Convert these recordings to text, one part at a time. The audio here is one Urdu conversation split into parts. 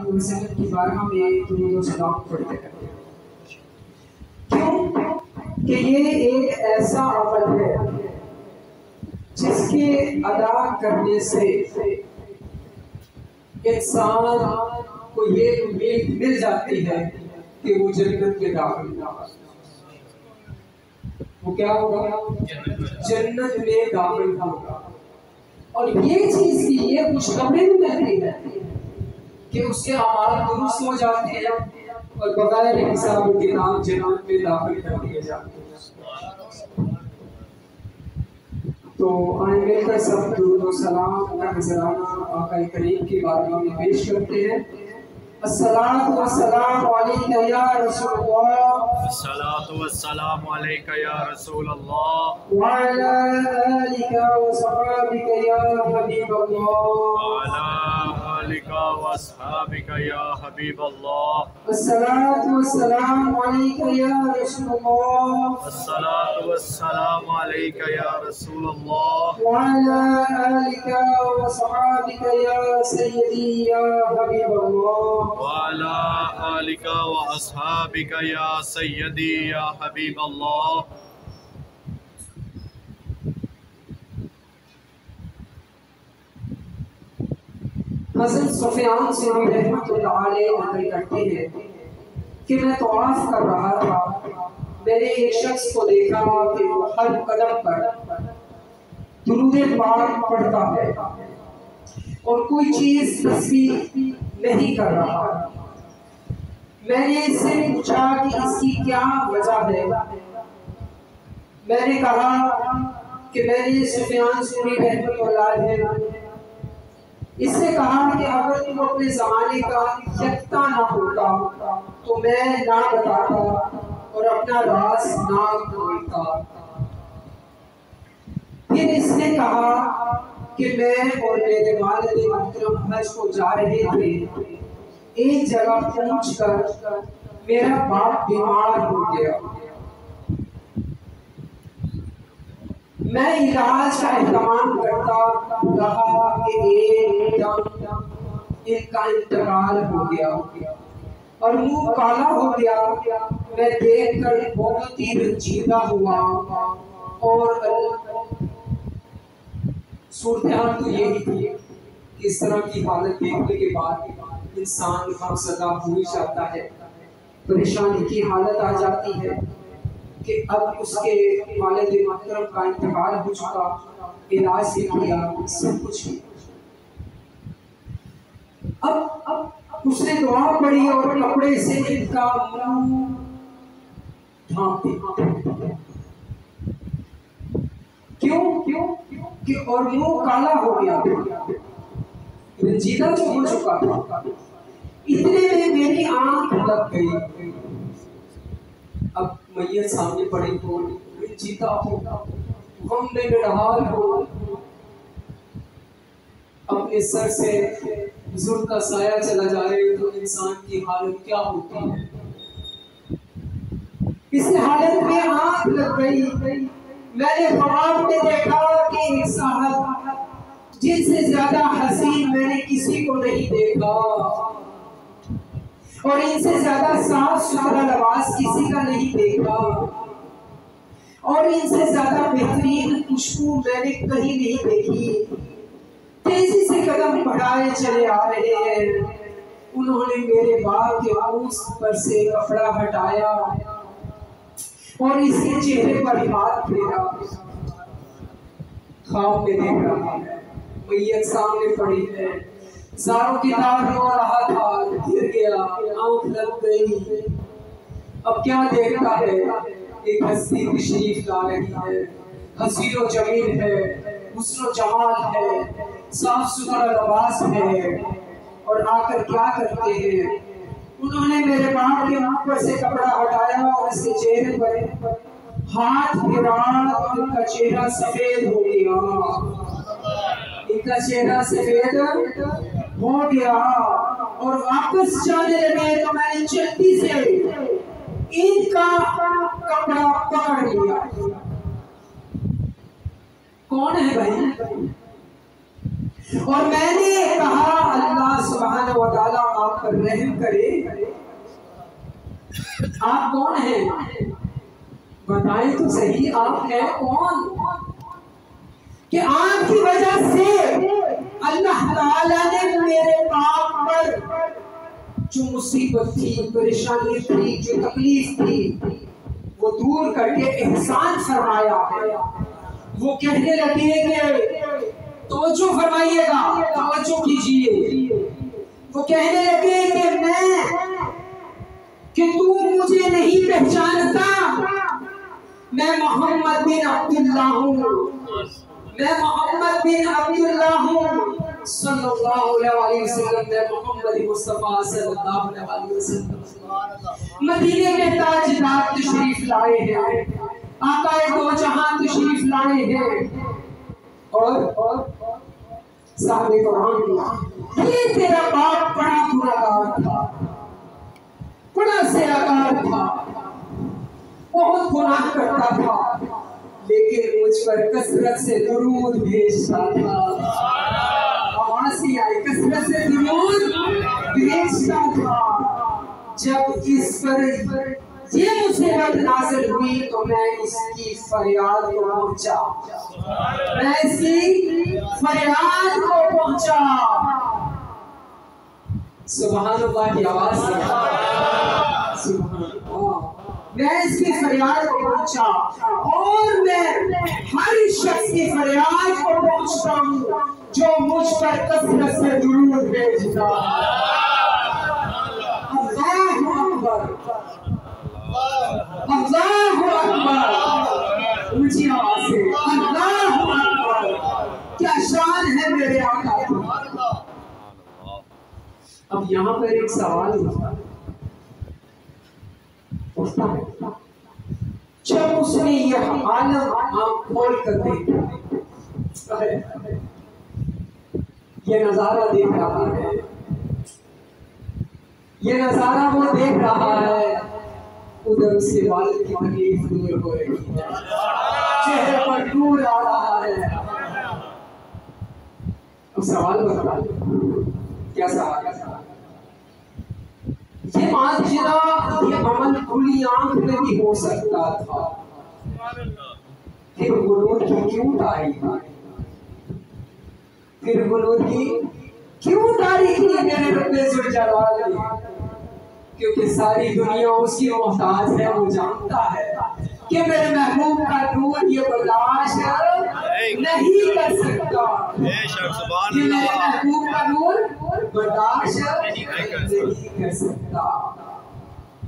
علیہ وسلم کی بارگاہ میں درود و سلام پڑھتے ہیں۔ کیوں کہ یہ ایک ایسا عمل ہے جس کے ادا کرنے سے انسان کو یہ امید مل جاتی ہے کہ وہ جنت میں داخل ہوگا۔ وہ کیا ہوگا؟ جنت میں داخل ہوگا۔ اور یہ چیز کی یہ خوشخبری بھی ملتی ہے کہ اس کے اعمال درست ہو جاتے ہیں اور بغیر حساب و کتاب جنت میں داخل کر دیے جاتے ہیں۔ تو آئیں مل کر سب درود و سلام کا نذرانہ آقا کریم کی بارگاہ میں پیش کرتے ہیں۔ الصلاۃ والسلام علیک یا رسول اللہ، الصلاۃ والسلام علیک یا رسول اللہ، وعلی آلک وصحابک یا حبیب اللہ، وعلی آلک واصحابک یا حبیب اللہ، الصلاۃ والسلام علیک یا رسول اللہ، الصلاۃ والسلام علیک یا رسول اللہ، وعلی آلک وصحابک یا سیدی یا حبیب اللہ، وعلی آلک واصحابک یا سیدی یا حبیب اللہ۔ حضرت سفیان ثوری رحمۃ اللہ علیہ نقل کرتے ہیں کہ میں طواف کر رہا تھا، میں نے ایک شخص کو دیکھا کہ وہ ہر قدم پر درود پاک پڑھتا ہے اور کوئی چیز تسبیح نہیں کر رہا۔ میں نے اس سے پوچھا کہ اس کی کیا وجہ ہے؟ میں نے کہا کہ میں نے سفیان ثوری رحمۃ اللہ علیہ اس سے کہا کہ اگر تم اپنے زمانے کا یکتا نہ ہوتا تو میں نہ بتاتا اور اپنا راز نہ کھولتا۔ پھر اس نے کہا کہ میں اور میرے والد محترم حج کو جا رہے تھے، ایک جگہ پہنچ کر میرا باپ بیمار ہو گیا۔ میں علاج کا اہتمام کرتا رہا کہ ایک دم ان کا انتقال ہو گیا اور منہ کالا ہو گیا۔ میں دیکھ کر بہت ہی رنجیدہ ہوا اور صورتحال تو یہی تھی کہ اس طرح کی حالت دیکھنے کے بعد انسان غمزدہ ہو ہی جاتا ہے، پریشانی کی حالت آ جاتی ہے کہ اب اس کے والد محترم کا انتقال ہو چکا، علاج بھی کیا، سب کچھ بھی۔ اب اس نے دعا پڑھی اور کپڑے سے ان کا منہ ڈھانپ دیا۔ کیوں کہ اور منہ کالا ہو گیا، رنجیدہ جو ہو چکا تھا۔ اتنے میں میری آنکھ لگ گئی۔ اب میت سامنے پڑی ہو، رنجیدہ ہو، غم میں نڈھال ہو، اپنے سر سے بزرگ کا سایہ چلا جائے تو انسان کی حالت کیا ہوتی ہے۔ اس حالت میں آنکھ لگ گئی۔ میں نے خواب میں دیکھا کہ ایک صاحب جن سے زیادہ حسین میں نے کسی کو نہیں دیکھا اور ان سے زیادہ صاف ستھرا لباس کسی کا نہیں دیکھا اور ان سے زیادہ بہترین خوشبو میں نے کہیں نہیں دیکھی۔ تیزی سے قدم بڑھائے چلے آ رہے ہیں۔ انہوں نے میرے باپ کے منہ پر سے کپڑا ہٹایا اور اس کے چہرے پر ہاتھ پھیرا۔ خواب میں دیکھ رہا ہے، میت سامنے پڑی ہے، زاروں کی تار رو رہا تھا، گر گیا، آنکھ لگ گئی۔ اب کیا دیکھتا ہے؟ ایک ہستی تشریف لا رہی ہے، حسین و جمیل ہے، حسن و جمال ہے، صاف ستھرا لباس ہے، اور آ کر کیا کرتے ہیں؟ انہوں نے میرے باپ کے منہ پر سے کپڑا ہٹایا اور اس کے چہرے پر ہاتھ پھیرا اور ان کا چہرہ سفید ہو گیا۔ ان کا چہرہ سفید ہو گیا اور واپس جانے لگے تو میں نے جلدی سے ان کا کپڑا پکڑ لیا۔ کون ہے بھائی؟ اور میں نے کہا اللہ اللہ سبحانہ و تعالیٰ آپ پر رحم کرے۔ آپ کون ہیں؟ بتائیں تو صحیح، آپ ہیں کون کہ آپ کی وجہ سے اللہ تعالیٰ نے میرے باپ پر جو مصیبت تھی، پریشانی تھی، جو تکلیف تھی، وہ دور کر کے احسان فرمایا ہے۔ وہ کہنے لگے کہ توجہ فرمائیے گا، توجہ کیجیے۔ وہ کہنے لگے کہ تو مجھے نہیں پہچانتا، میں محمد بن عبداللہ ہوں، میں محمد بن عبداللہ ہوں صلی اللہ علیہ وسلم، میں محمد مصطفیٰ صلی اللہ علیہ وسلم مدینے کے تاجدار تشریف لائے ہیں، آقا دو جہاں تشریف لائے ہیں، اور صاحب قرآن یہ تیرا باپ بڑا گناہگار تھا، بڑا زیادار تھا، بہت گناہ کرتا تھا، لیکن مجھ پر کثرت سے درود بھیجتا تھا۔ آواز ہی آئی، کثرت سے درود بھیجتا تھا۔ جب اس پر یہ مصیبت نازل ہوئی تو میں اس کی فریاد کو پہنچا، میں اس کی فریاد کو پہنچا۔ سبحان اللہ کی آواز ہے، سبحان اللہ، میں اس کی فریاد کو پہنچا، اور میں ہر شخص کی فریاد کو پہنچتا ہوں جو مجھ پر کثرت سے درود بھیجتا۔ اللہ اکبر، اللہ اکبر، اونچی آواز سے اللہ اکبر، کیا شان ہے میرے آقا کی۔ اب یہاں پر ایک سوال اٹھتا ہے، جب اس نے یہ عالم آنکھ کھول کر دیکھا، یہ نظارہ دیکھ رہا ہے، یہ نظارہ وہ دیکھ رہا ہے، ادھر اس کے والد کی تکلیف دور ہو رہی ہے، چہرے پر نور آ رہا ہے۔ اب سوال بتا، کیا سوال ہے؟ یہ معجزہ، یہ عمل کھلی آنکھ میں بھی ہو سکتا تھا، پھر غرور کی کیوں تاریخی، پھر غرور کی کیوں تاریخی میرے رب ذوالجلال نے؟ کیونکہ ساری دنیا اس کی محتاج ہے، وہ جانتا ہے کہ میرے محبوب کا نور یہ برداشت نہیں کر سکتا، کہ میرے محبوب کا نور برداشت نہیں کر سکتا۔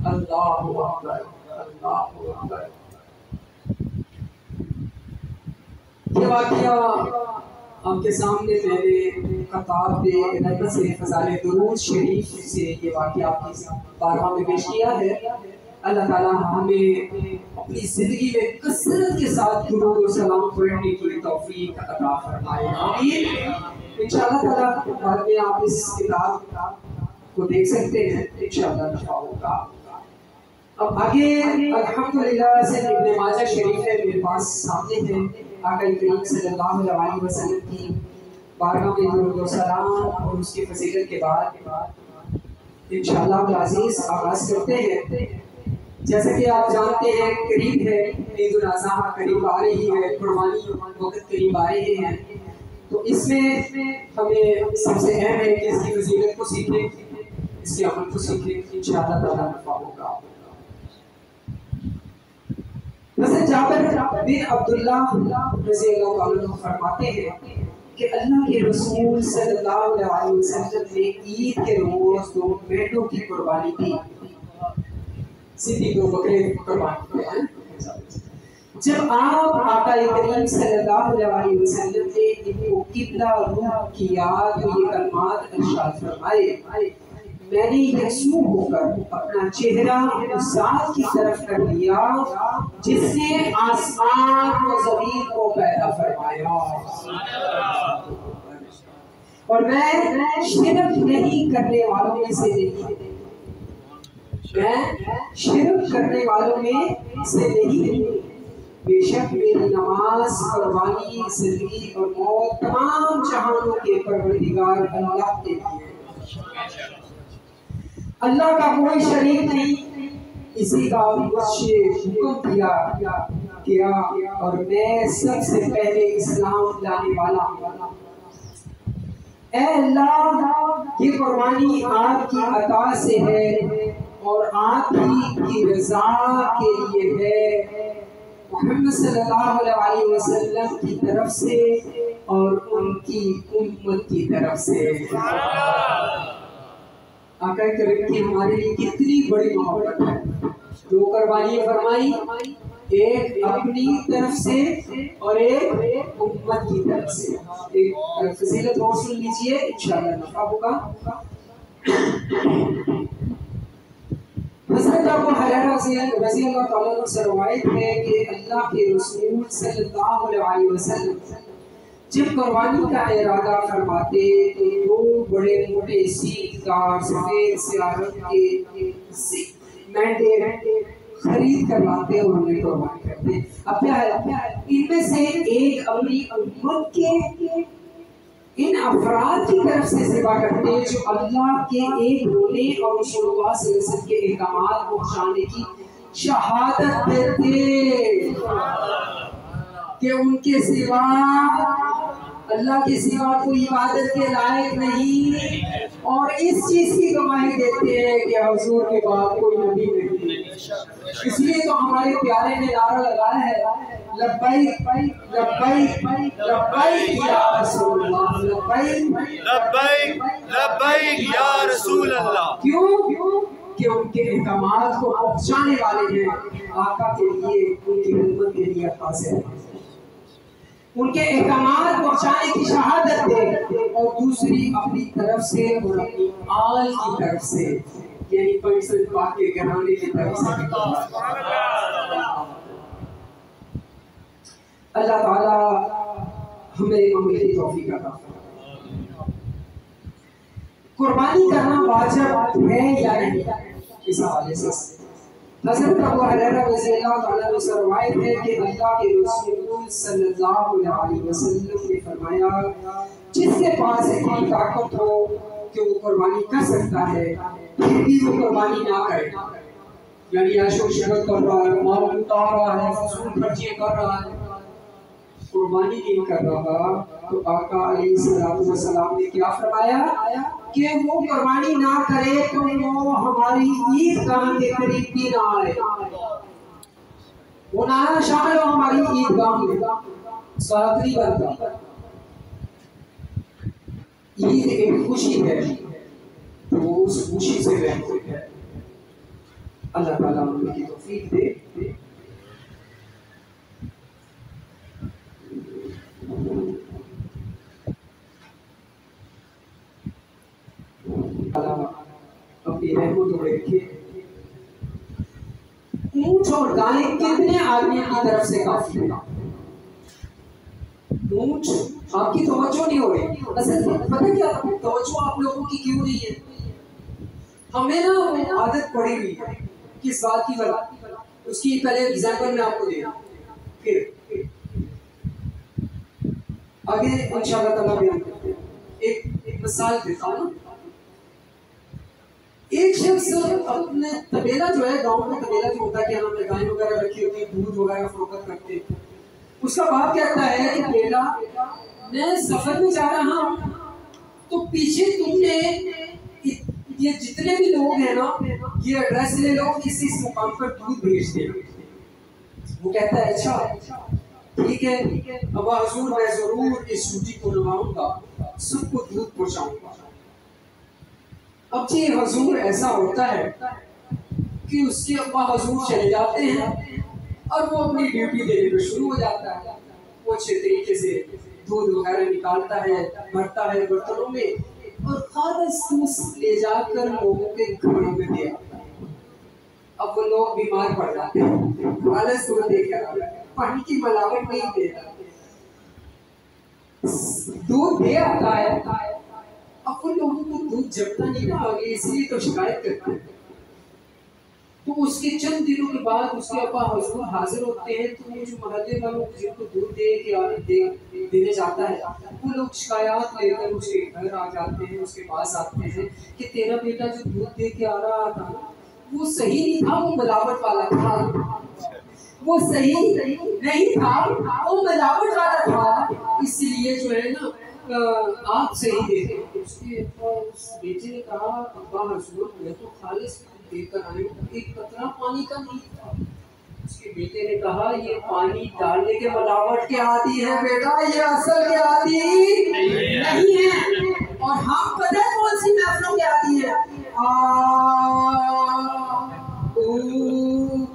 اللہ اکبر، اللہ اکبر۔ یہ واقعہ آپ کے سامنے میں نے خطاب رحمت سے فضائل درود شریف سے یہ واقعہ آپ کی بارگاہ میں پیش کیا ہے۔ اللہ تعالیٰ ہمیں اپنی زندگی میں کثرت کے ساتھ درود و سلام پڑھنے کی توفیق عطا فرمائے، آمین۔ انشاءاللہ تعالیٰ بعد میں آپ اس کتاب کو دیکھ سکتے ہیں، انشاءاللہ نفع ہوگا۔ اب آگے الحمدللہ سے ابن ماجہ شریف ہے میرے پاس سامنے ہے، آقا کریم صلی اللہ علیہ وسلم کی بارگاہ میں درود و سلام اور اس کی فضیلت کے بعد انشاءاللہ العزیز آغاز کرتے ہیں۔ جیسا کہ آپ جانتے ہیں قریب ہے عید الاضحیٰ، قریب آ رہی ہے، قربانی وقت قریب آ رہے ہیں، تو اس میں ہمیں سب سے اہم ہے کہ اس کی فضیلت کو سیکھیں، اس کے عمل کو سیکھیں، انشاءاللہ تعالیٰ نفع ہوگا۔ حضرت جابر بن عبداللہ رضی اللہ عنہ فرماتے ہیں کہ اللہ کے رسول صلی اللہ علیہ وسلم نے عید کے روز 2 مینڈوں کی قربانی کی، سیدھی 2 بکرے قربانی کی۔ جب آپ آقا کریم صلی اللہ علیہ وسلم نے ان کو قبلہ روح کیا تو یہ کلمات ارشاد فرمائے، میں نے یکسو ہو کر اپنا چہرہ اس ذات کی طرف کر لیا جس نے آسمان و زمین کو پیدا فرمایا، اور میں شرک نہیں کرنے والوں میں سے نہیں، میں شرک کرنے والوں میں سے نہیں، بے شک میری نماز، قربانی، زندگی اور موت تمام جہانوں کے پروردگار اللہ کے لیے، اللہ کا کوئی شریک نہیں، اسی کا مجھے حکم کیا اور میں سب سے پہلے اسلام لانے والا ہوں۔ اے اللہ، یہ قربانی آپ کی عطا سے ہے اور آپ ہی کی رضا کے لیے ہے، محمد صلی اللہ علیہ وسلم کی طرف سے اور ان کی امت کی طرف سے۔ آقا کریم کی ہمارے لیے کتنی بڑی محبت ہے، دو قربانیاں فرمائی، ایک اپنی طرف سے اور ایک امت کی طرف سے۔ ایک فضیلت اور سن لیجئے، انشاءاللہ نفع ہوگا۔ حضرت ابو ہریرہ رضی اللہ تعالیٰ عنہ سے روایت ہے کہ اللہ کے رسول صلی اللہ علیہ وسلم جب قربانی کا ارادہ فرماتے تو دو بڑے موٹے سیخدار سفید سیاہ رنگ کے مینڈے خرید کر لاتے اور انہیں قربانی کرتے۔ اب کیا ہے، ان میں سے ایک اپنی امت کے ان افراد کی طرف سے ذبح کرتے جو اللہ کے ایک ہونے اور رسول اللہ صلی اللہ علیہ وسلم کے احکامات کو پہنچانے کی شہادت دیتے کہ ان کے سوا اللہ کے سوا کوئی عبادت کے لائق نہیں، اور اس چیز کی گواہی دیتے ہیں کہ حضور کے بعد کوئی نبی نہیں۔ اس لیے تو ہمارے پیارے نے نعرہ لگایا ہے، لبیک لبیک لبیک یا رسول اللہ، لبیک لبیک لبیک یا رسول اللہ۔ کیوں کہ ان کے احکامات کو پہنچانے والے ہیں، آقا کے لیے، ان کی امت کے لیے حاضر ہیں، ان کے احکامات پہنچانے کی شہادت دے، اور دوسری اپنی طرف سے اور اپنی آل کی طرف سے، یعنی پیسے پاک کے گھرانے کی طرف سے۔ اللہ تعالی ہمیں عمل کی توفیق عطا فرمائے۔ قربانی کرنا واجب ہے یا نہیں، اس حوالے سے حضرت ابو ہریرہ رضی اللہ تعالیٰ عنہ سے روایت ہے کہ اللہ کے رسول صلی اللہ علیہ وسلم نے فرمایا، جس کے پاس اتنی طاقت ہو کہ وہ قربانی کر سکتا ہے پھر بھی وہ قربانی نہ کرے، یعنی عیش و عشرت کر رہا ہے، مال لٹا رہا ہے، فضول خرچیاں کر رہا ہے، قربانی نہیں کر رہا، تو آقا علیہ السلام نے کیا فرمایا کہ وہ قربانی نہ کرے تو وہ ہماری عید گاہ کے قریب بھی نہ آئے، وہ نہ شامل ہو ہماری عید گاہ میں، ساتری بنتا۔ عید ایک خوشی ہے تو وہ اس خوشی سے محفوظ ہے۔ اللہ تعالیٰ ہمیں کی توفیق دے۔ اپنی رحمت اور رکھے۔ اونٹ اور گائے کتنے آدمیوں کی طرف سے کافی ہے؟ اونٹ آپ کی توجہ نہیں ہو رہی، اصل پتہ کیا توجہ آپ لوگوں کی کیوں نہیں ہے؟ ہمیں نا عادت پڑی ہوئی ہے کس بات کی بلا، اس کی پہلے ایگزامپل میں آپ کو دے رہا ہوں، پھر آگے انشاءاللہ تعالیٰ بیان کرتے ہیں۔ ایک مثال دیتا ہوں۔ ایک شخص اپنے طبیلہ جو ہے، گاؤں میں طبیلہ جو ہوتا ہے کہ ہم نے گائے وغیرہ رکھی ہوتی ہے، دودھ وغیرہ فروخت کرتے ہیں، اس کا باپ کہتا ہے کہ بیٹا میں سفر میں جا رہا ہوں تو پیچھے تم نے یہ جتنے بھی لوگ ہیں نا یہ ایڈریس لے لو، کسی اس مقام پر دودھ بھیج دے۔ وہ کہتا ہے اچھا ٹھیک ہے ابا حضور، میں ضرور اس ڈیوٹی کو نبھاؤں گا، سب کو دودھ پہنچاؤں گا۔ اب جی حضور ایسا ہوتا ہے کہ اس کے ابا حضور چلے جاتے ہیں اور وہ اپنی ڈیوٹی دینے پہ شروع ہو جاتا ہے، وہ اچھے طریقے سے دودھ وغیرہ نکالتا ہے، بھرتا ہے برتنوں میں اور خالص دودھ لے جا کر لوگوں کے گھروں میں دے آتا ہے۔ اب وہ لوگ بیمار پڑ جاتے ہیں، خالص دودھ دے کر پانی کی ملاوٹ نہیں دے رہا، دودھ دے آتا ہے، اب ان لوگوں کو دودھ جمتا نہیں نہ آگے، اس لیے تو شکایت کرتے ہیں۔ تو اس کے چند دنوں کے بعد اس کے ابا حضور حاضر ہوتے ہیں، تو وہ جو محلے والوں جن کو دودھ دینے جاتا ہے وہ لوگ شکایات لے کر اس کے گھر آ جاتے ہیں، اس کے پاس آتے ہیں کہ تیرا بیٹا جو دودھ دے کے آ رہا تھا وہ صحیح نہیں تھا، وہ ملاوٹ والا تھا، وہ صحیح نہیں تھا، وہ ملاوٹ والا تھا، اس لیے جو ہے نا آپ صحیح دے دیں۔ اس بیٹے نے کہا ابا حضور میں تو خالص دے کر آئے ہوں، ایک قطرہ پانی کا نہیں تھا۔ اس کے بیٹے نے کہا یہ پانی ڈالنے کے ملاوٹ کے عادی ہے بیٹا، یہ اصل کے عادی نہیں ہے، اور ہم پتہ ہے کون سی محفلوں کے عادی ہے،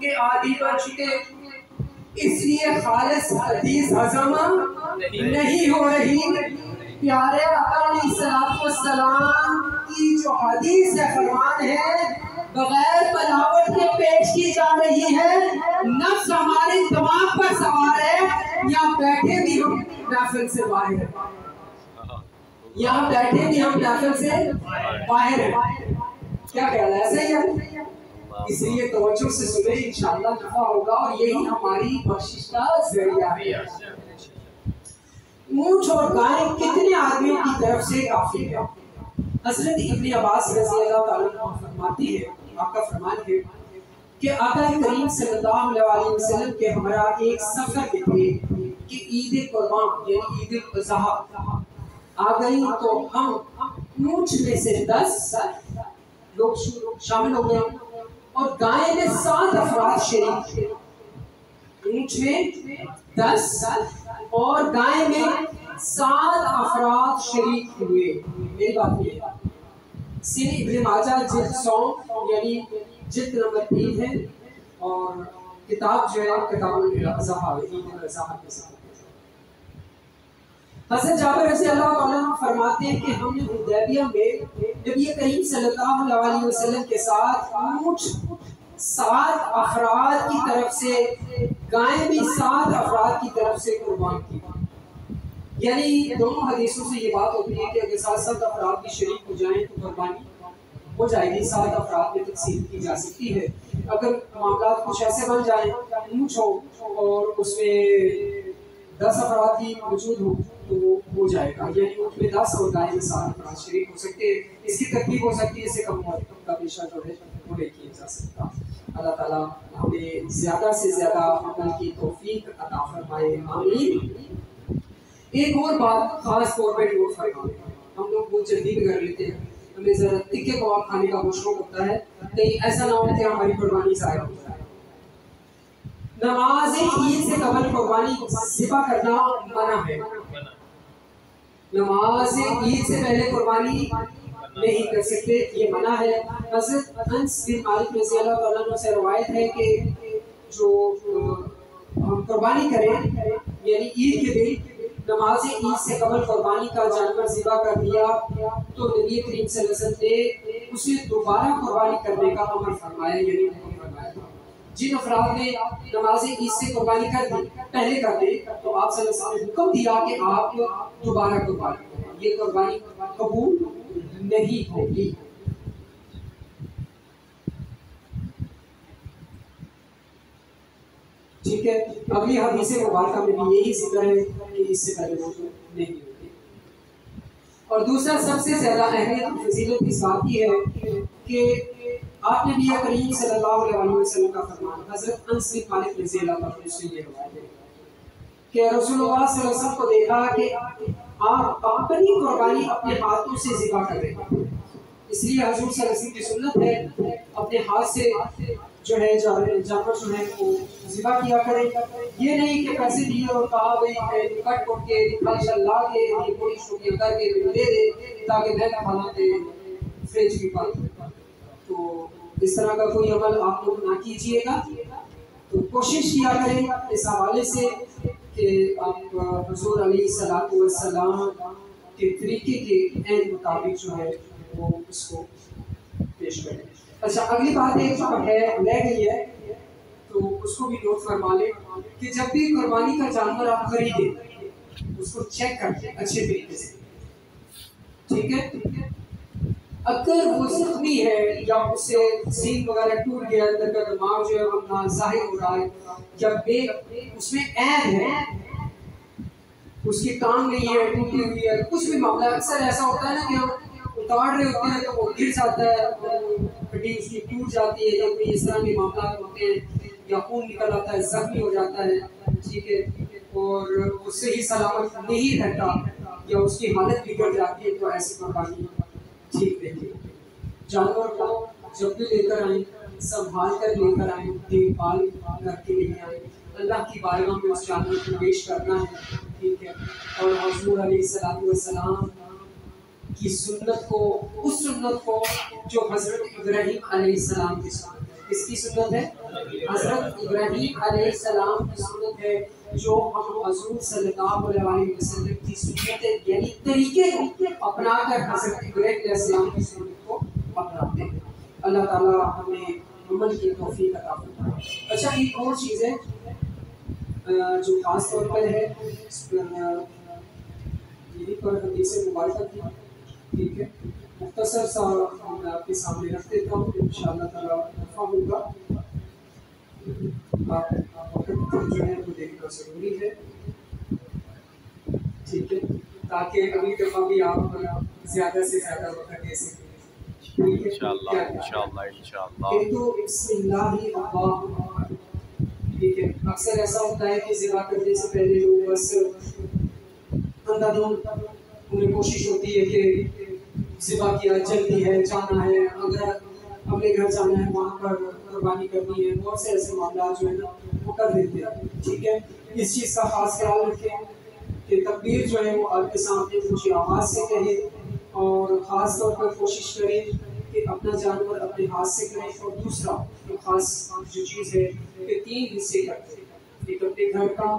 کے عادی بن چکے، اس لیے خالص حدیث ہضم نہیں ہو رہی۔ پیارے آقا علیہ السلام کی جو حدیث ہے، فرمان ہے، بغیر ملاوٹ کے پیش کی جا رہی ہے، نفس ہمارے دماغ پر سوار ہے، یہاں بیٹھے بھی ہم محفل سے باہر ہیں، یہاں بیٹھے بھی ہم محفل سے باہر ہیں۔ کیا خیال ہے؟ ایسے ہی ہے؟ اس لیے توجہ سے سنیں، انشاءاللہ نفع ہوگا، اور یہی ہماری بخشش کا ذریعہ ہے۔ اونٹ اور گائے کتنے آدمیوں کی طرف سے کافی ہے؟ حضرت ابن عباس رضی اللہ تعالیٰ عنہ فرماتی ہے، آپ کا فرمان ہے کہ آقا کریم صلی اللہ علیہ وسلم کے ہمراہ ایک سفر میں تھے کہ عید قربان یعنی عید الاضحیٰ آ گئی، تو ہم اونٹ میں سے 10 لوگ شامل ہو گئے اور گائے میں 7 افراد شریک تھے۔ اونٹ میں 10 اور گائے میں 7 افراد شریک ہوئے۔ میری بات یہ ہے، سن ابن ماجہ جلد 100 یعنی جلد نمبر 3 ہے، اور کتاب جو ہے کتاب الاضحیٰ عید الاضحیٰ کے ساتھ۔ حضرت جابر رضی اللہ عنہ فرماتے ہیں کہ ہم نے حدیبیہ میں نبی کریم صلی اللہ علیہ وسلم کے ساتھ اونٹ 7 افراد کی طرف سے، گائے بھی 7 افراد کی طرف سے قربان کی۔ یعنی دونوں حدیثوں سے یہ بات ہوتی ہے کہ اگر 7 افراد بھی شریک ہو جائیں تو قربانی ہو جائے گی، 7 افراد میں تقسیم کی جا سکتی ہے۔ اگر معاملات کچھ ایسے بن جائیں، اونٹ ہو اور اس میں 10 افراد ہی موجود ہوں تو وہ ہو جائے گا، یعنی اونٹ میں 10 اور گائے میں 7 افراد شریک ہو سکتے ہیں، اس کی ترتیب ہو سکتی ہے، اس سے کم کا پیشہ جو ہے وہ نہیں کیا جا سکتا۔ اللہ تعالیٰ ہمیں زیادہ سے زیادہ عمل کی توفیق عطا فرمائے، آمین۔ ایک اور بات خاص طور پہ نوٹ فرمائیں، ہم لوگ بہت جلدی بھی کر لیتے ہیں، ہمیں ذرا تکے کباب کھانے کا بہت شوق ہوتا ہے، کہیں ایسا نہ ہو کہ ہماری قربانی ضائع ہو جائے۔ نماز عید سے قبل قربانی ذبح کرنا منع ہے، نماز عید سے پہلے قربانی نہیں کر سکتے، یہ منع ہے۔ حضرت انس بن مالک رضی اللہ تعالیٰ عنہ سے روایت ہے کہ جو ہم قربانی کریں یعنی عید کے دن نماز عید سے قبل قربانی کا جانور ذبح کر دیا تو نبی کریم صلی اللہ علیہ وسلم نے اسے دوبارہ قربانی کرنے کا امر فرمایا، یعنی حکم فرمایا۔ جن افراد نے نماز عید سے قربانی کر دی پہلے کر دے تو آپ صلی اللہ علیہ وسلم نے حکم دیا کہ آپ دوبارہ قربانی کریں، یہ قربانی قبول نہیں ہوگی۔ ٹھیک ہے، اگلی حدیث مبارکہ میں بھی یہی ذکر ہے کہ اس سے پہلے وہ نہیں ہوگی۔ اور دوسرا سب سے زیادہ اہمیت فضیلت اس بات کی ہے کہ آپ نبی کریم صلی اللہ علیہ وسلم کا فرمان، حضرت انس بن مالک رضی اللہ عنہ سے یہ روایت ہے کہ رسول اللہ صلی اللہ علیہ وسلم کو دیکھا کہ آپ اپنی قربانی اپنے ہاتھوں سے ذبح کر رہے ہیں، اس لیے حضور صلی اللہ علیہ وسلم کی سنت ہے اپنے ہاتھ سے جو ہے جانور جو ہے وہ ذبح کیا کریں، یہ نہیں کہ پیسے دیے اور کہا بھائی کٹ کٹ کے پھل لا کے یہ بڑی شوقیاں کر کے دے دے تاکہ میں کھانا دے فریج کی بات، تو اس طرح کا کوئی عمل آپ لوگ نہ کیجیے گا۔ تو کوشش کیا کریں اس حوالے سے کہ آپ حضور علیہ السلام کے طریقے کے عین مطابق جو ہے وہ اس کو پیش کریں۔ اچھا، اگلی بات ایک جو ہے رہ گئی ہے تو اس کو بھی نوٹ فرما لیں کہ جب بھی قربانی کا جانور آپ خریدیں اس کو چیک کر لیں اچھے طریقے سے، ٹھیک ہے؟ اگر وہ زخمی ہے یا اسے سین وغیرہ ٹوٹ گیا، اندر کا دماغ جو ہے وہ ظاہر ہو رہا ہے، جب اس میں عیب ہے، اس کی ٹانگ نہیں ہے، ٹوٹی ہوئی ہے، کچھ بھی معاملہ، اکثر ایسا ہوتا ہے نا کہ ہم اتار رہے ہوتے ہیں تو وہ گر جاتا ہے، ہڈی اس کی ٹوٹ جاتی ہے، یا کوئی اس طرح کے معاملات ہوتے ہیں، یا خون نکل آتا ہے، زخمی ہو جاتا ہے، ٹھیک ہے، اور اس سے ہی سلامت نہیں رہتا یا اس کی حالت بگڑ جاتی ہے، تو ایسی قربانی ٹھیک نہیں ہے۔ جانور کو جب بھی لے کر آئیں سنبھال کر لے کر آئیں، دیکھ بھال کر کے لے آئیں، اللہ کی بارگاہ میں اس جانور کو پیش کرنا ہے، ٹھیک ہے۔ اور حضور علیہ السلام کی سنت کو، اس سنت کو جو حضرت ابراہیم علیہ السلام کی سنت ہے، کس کی سنت ہے؟ حضرت ابراہیم علیہ السلام کی سنت ہے، جو ہم حضور صلی اللہ علیہ وسلم کی سنت ہے، یعنی طریقے کو اپنا کر حضرت ابراہیم علیہ السلام کی سنت کو اپناتے ہیں۔ اللہ تعالیٰ ہمیں عمل کی توفیق عطا فرمائے۔ اچھا، ایک اور چیز ہے جو خاص طور پر ہے، یہی پر حدیث مبارکہ کی، ٹھیک ہے، مختصر سا میں آپ کے سامنے رکھ دیتا ہوں، انشاءاللہ تعالیٰ نفع ہوگا۔ وقت جو ہے وہ دیکھنا ضروری ہے، ٹھیک ہے، تاکہ اگلی دفعہ بھی آپ زیادہ سے زیادہ وقت دے سکیں۔ انشاءاللہ بسم اللہ اللہ اکبر، ٹھیک ہے۔ اکثر ایسا ہوتا ہے کہ ذبح کرنے سے پہلے لوگ بس اندھا دھند انہیں کوشش ہوتی ہے کہ ذبح کیا، جلدی ہے، جانا ہے، اگر اپنے گھر جانا ہے وہاں پر قربانی کرنی ہے، بہت سے ایسے معاملات جو ہے نا وہ کر دیتے ہیں، ٹھیک ہے۔ اس چیز کا خاص خیال رکھیں کہ تکبیر جو ہے وہ آپ کے سامنے اونچی آواز سے کہیں، اور خاص طور پر کوشش کریں کہ اپنا جانور اپنے ہاتھ سے کریں، اور دوسرا جو خاص جو چیز ہے کہ 3 حصے کرتے ہیں، ایک اپنے گھر کا،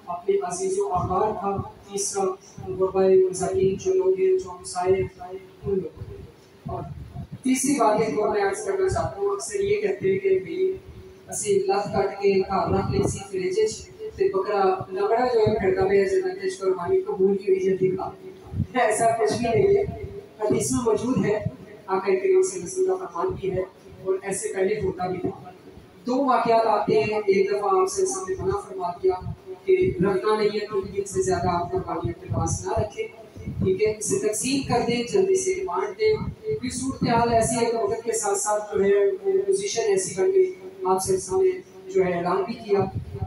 اپنے عزیز و احباب کا، تیسرا غربائے مساکین جو لوگ ہیں، جو ہمسائے ان لوگوں کے۔ اور تیسری بات ایک اور میں عرض کرنا چاہتا ہوں، اکثر یہ کہتے ہیں کہ بھئی اسی لت کٹ کے گھر رکھ لے سی فریج تے بکرا لگڑا جو ہے پھردا پیا جنت وچ قربانی قبول کی ہوئی جلدی کھا، ایسا کچھ بھی نہیں ہے، حدیث میں موجود ہے، آقا کریم صلی اللہ علیہ وسلم کا فرمان بھی ہے، اور ایسے پہلے ہوتا بھی تھا۔ 2 واقعات آتے ہیں، ایک دفعہ آپ سے سامنے منع فرما دیا کہ رکھنا نہیں ہے، 3 دن سے زیادہ آپ قربانی اپنے پاس نہ رکھیں، ٹھیک ہے، اسے تقسیم کر دیں، جلدی سے بانٹ دیں۔ پھر صورتحال ایسی ہے کہ وقت کے ساتھ ساتھ جو ہے وہ پوزیشن ایسی بن گئی، آپ سے سامنے جو ہے اعلان بھی کیا،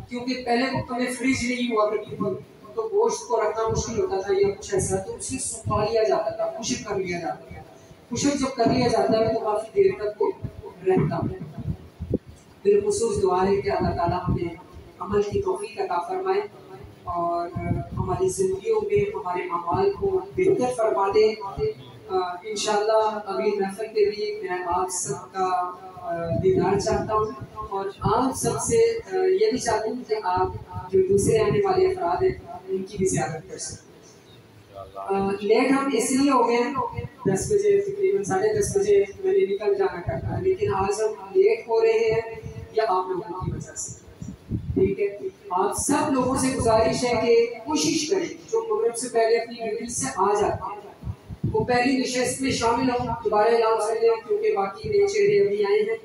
کیونکہ پہلے وقت میں فریج نہیں ہوا کرتی تھی تو گوشت کو رکھنا مشکل ہوتا تھا یا کچھ ایسا، تو اسے سکھا لیا جاتا تھا، خشک کر لیا جاتا تھا۔ خشک جب کر لیا جاتا ہے تو کافی دیر تک وہ رہتا ہے۔ بالخصوص دعا ہے کہ اللہ تعالیٰ ہمیں عمل کی توفیق عطا فرمائے اور ہماری زندگیوں میں ہمارے اعمال کو بہتر فرما دے۔ انشاءاللہ اگلی محفل پہ بھی میں آپ سب کا دیدار چاہتا ہوں، اور آپ سب سے یہ بھی چاہتا ہوں کہ آپ جو دوسرے آنے والے افراد ہیں ان کی بھی زیارت کر سکیں۔ لیٹ ہم اس لیے ہو گئے 10 بجے، تقریباً 10:30 بجے میں نے نکل جانا کرتا ہے، لیکن آج ہم لیٹ ہو رہے ہیں یا آپ لوگوں کی وجہ سے، ٹھیک ہے۔ آپ سب لوگوں سے گزارش ہے کہ کوشش کریں جو مغرب سے پہلے اپنی ڈیوٹی سے آ جاتے ہیں وہ پہلی نشست میں شامل ہوں۔ دوبارہ اعلان کر لیں کیونکہ باقی نئے چہرے ابھی آئے ہیں۔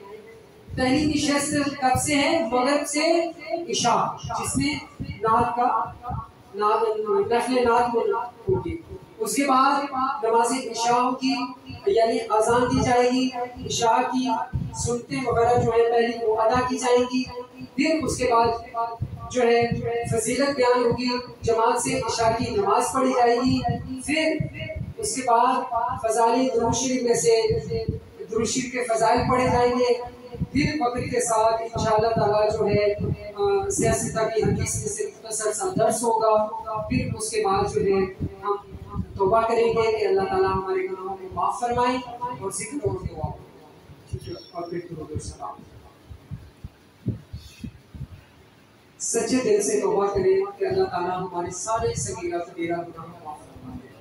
پہلی نشست کب سے ہے؟ مغرب سے عشاء، جس میں نعت کا نفل نعت ہوگی۔ اس کے بعد نماز عشاء کی یعنی اذان دی جائے گی، عشاء کی سنتیں وغیرہ جو ہے پہلی وہ ادا کی جائیں گی، پھر اس کے بعد جو ہے فضیلت بیان ہوگی، جماعت سے عشاء کی نماز پڑھی جائے گی، پھر اس کے بعد فضائل درود شریف میں سے درود شریف کے فضائل پڑھے جائیں گے، پھر وقت کے ساتھ انشاءاللہ تعالیٰ جو ہے سیاستہ کی حدیث میں سے مختصر سا درس ہوگا، پھر اس کے بعد جو ہے ہم توبہ کریں گے کہ اللہ تعالیٰ ہمارے گناہوں کو معاف فرمائے اور ذکر اور دعا، اور پھر درود و سلام۔ سچے دل سے توبہ کریں کہ اللہ تعالیٰ ہمارے سارے صغیرہ کبیرہ گناہ معاف فرمائے،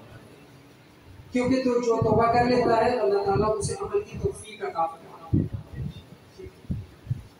کیونکہ تو جو توبہ کر لیتا ہے اللہ تعالیٰ اسے عمل کی توفیق عطا فرماتا ہے۔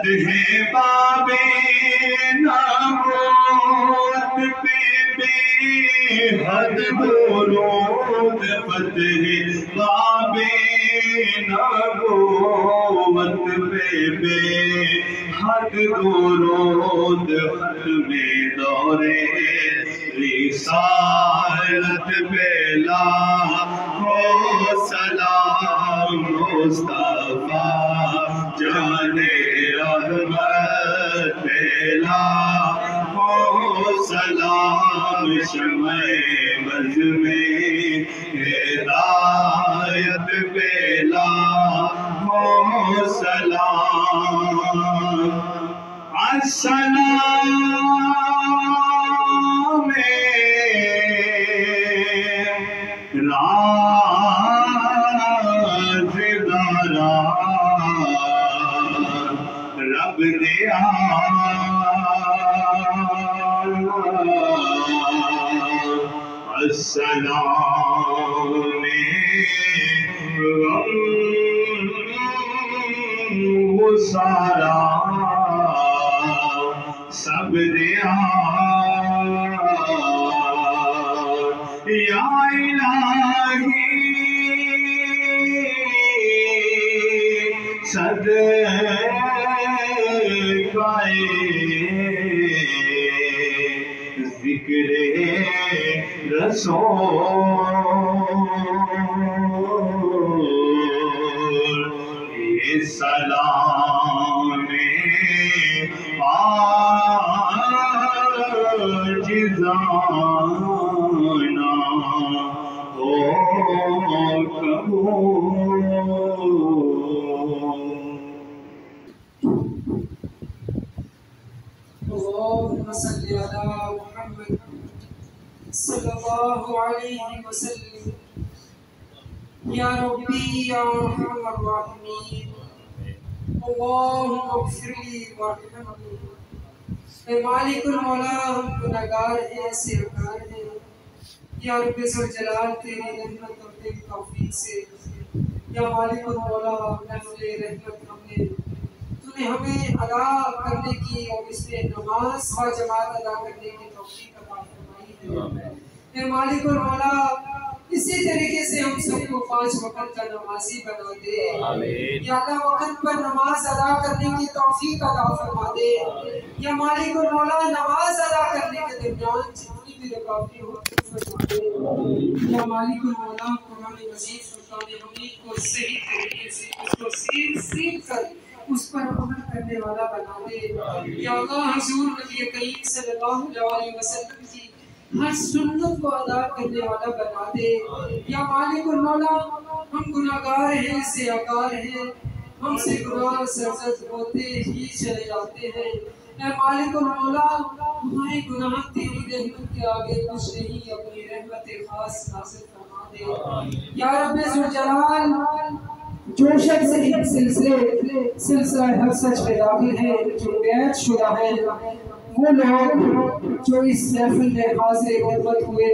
فتح بابے نبوت پہ بے حد درود فتح بابے نبوت پہ بے حد درود ختم دورے رسالت پہ لاکھوں سلام مصطفیٰ جان رحمت پہ لاکھوں سلام شمع بز میں ہدایت پہ لاکھوں سلام السلام رازدارا رب دیا السلام وہ سارا سب دیا یا الہی صدقائے ذکر رسول یہ سلام عاجزانہ ہو قبول اللهم صل على محمد صلى الله عليه وسلم يا ربي يا ارحم الراحمين اللهم اغفر لي وارحمني اے مالک المولا ہم گنہگار ہیں سیرکار ہیں یا رب ذوالجلال تیری رحمت اور تیری توفیق سے یا مالک المولا نفل رحمت ہم نے تو نے ہمیں ادا کرنے کی اور اس میں نماز و جماعت ادا کرنے کی توفیق عطا فرمائی ہے اے مالک المولا اسی طریقے سے ہم سب کو 5 وقت کا نمازی بنا دے یا اللہ وقت پر نماز ادا کرنے کی توفیق عطا فرما دے یا مالک المولا نماز ادا کرنے کے درمیان جتنی بھی رکاوٹیں ہو فرما دے یا مالک المولا قرآن مجید سلطان حمید کو صحیح طریقے سے اس کو سیکھ کر اس پر عمل کرنے والا بنا دے یا اللہ حضور نبی کریم صلی اللہ علیہ وسلم کی ہر سنت کو ادا کرنے والا بنا دے یا مالک المولا ہم گناہگار ہیں سیاکار ہیں ہم سے گناہ سرزد ہوتے ہی چلے جاتے ہیں اے مالک المولا ہمارے گناہ تیری رحمت کے آگے کچھ نہیں اپنی رحمت خاص نازل فرما دے یا رب ذوالجلال جو شخص ایک سلسلہ حفظ پہ داخل ہے جو بیعت شدہ ہے وہ لوگ جو اس محفل میں حاضر خدمت ہوئے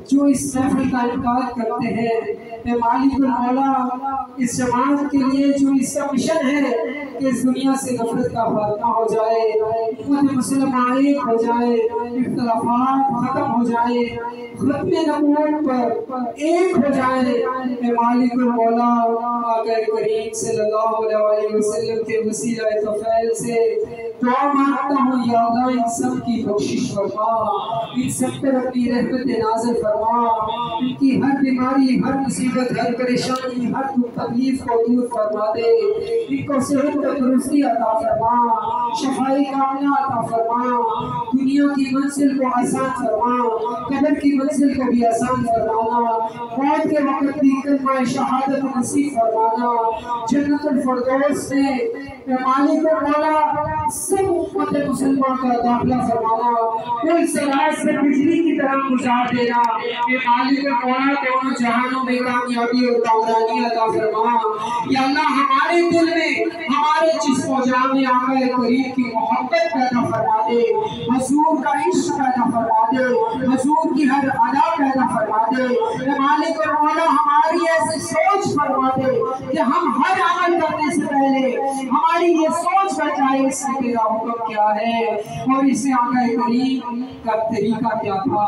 جو اس محفل کا انعقاد کرتے ہیں اے مالک المولا اس جماعت کے لیے جو اس کا مشن ہے کہ اس دنیا سے نفرت کا خاتمہ ہو جائے امت مسلمہ ایک ہو جائے اختلافات ختم ہو جائے ختم نبوت پر ایک ہو جائے اے مالک المولا آقا کریم صلی اللہ علیہ وسلم کے وسیلہ طفیل سے دعا مانگتا ہوں یا اللہ ان سب کی بخشش فرما ان سب پر اپنی رحمت نازل فرما ان کی ہر بیماری ہر مصیبت ہر پریشانی ہر تکلیف کو دور فرما دے ان کو صحت تندرستی عطا فرما شفائی کاملہ عطا فرما دنیا کی منزل کو آسان فرما قبر کی منزل کو بھی آسان فرمانا موت کے وقت بھی کلمہ شہادت نصیب فرمانا جنت الفردوس میں مالک مولا سب امت مسلمہ کا داخلہ فرمانا کوئی سراج سے بجلی کی طرح گزار دینا کہ مالک مولا دونوں جہانوں میں کامیابی اور کامرانی عطا فرما یا اللہ ہمارے دل میں ہمارے جسم و جان میں آقا کریم کی محبت پیدا فرما دے حضور کا عشق پیدا فرما دے حضور کی ہر ادا پیدا فرما دے مالک مولا ہماری ایسی سوچ فرما فرماتے کہ ہم ہر عمل کرنے سے پہلے ہماری یہ سوچ بچائے اس میں تیرا حکم کیا ہے اور اسے آقا کریم کا طریقہ کیا تھا،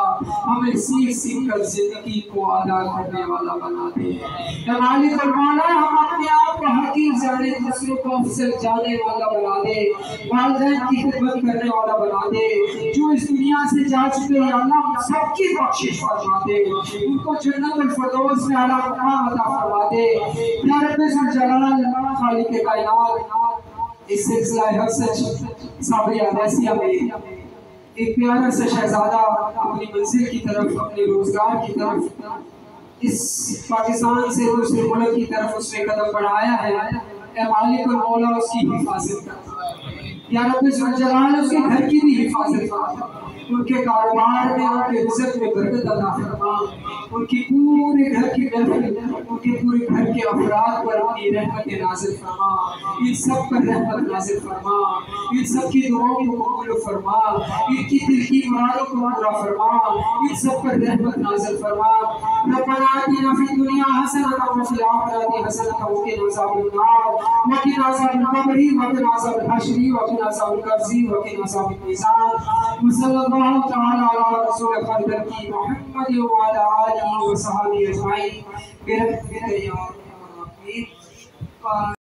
ہمیں سیکھ سیکھ کر زندگی کو ادا کرنے والا بنا دے۔ اے مالک المولا ہم اپنے آپ کو حقیر جانے، دوسروں کو افضل جانے والا بنا دے، والدین کی خدمت کرنے والا بنا دے، جو اس دنیا سے جا چکے ہیں اللہ ان سب کی بخشش فرما دے، ان کو جنت الفردوس میں اعلیٰ مقام عطا فرما دے۔ یا رب ذوالجلال خالق کائنات، اس سلسلہ حق سچ صابری علیسیہ میں ایک پیارا سا شہزادہ اپنی منزل کی طرف، اپنے روزگار کی طرف، اس پاکستان سے دوسرے ملک کی طرف اس نے قدم بڑھایا ہے، اے مالک المولا اس کی حفاظت کر، یا رب ذوالجلال اس کے گھر کی بھی حفاظت کر، ان کے کاروبار میں، ان کے رزق میں برکت عطا فرما، ان کی پورے گھر کی محفل، ان کے پورے گھر کے افراد پر اپنی رحمت نازل فرما، ان سب پر رحمت نازل فرما، ان سب کی دعاؤں کو قبول فرما، ان کی دل کی مرادوں کو پورا فرما، ان سب پر رحمت نازل فرما۔ ربنا آتنا فی الدنیا حسنۃ وفی الآخرۃ حسنۃ وقنا عذاب النار وقنا عذاب القبر وقنا عذاب الحشر وقنا عذاب القبر وقنا عذاب المیزان وصلی اللہ تعالی علی رسول خیر محمد وعلی آلہ وصحبہ اجمعین برحمتک یا ارحم الراحمین۔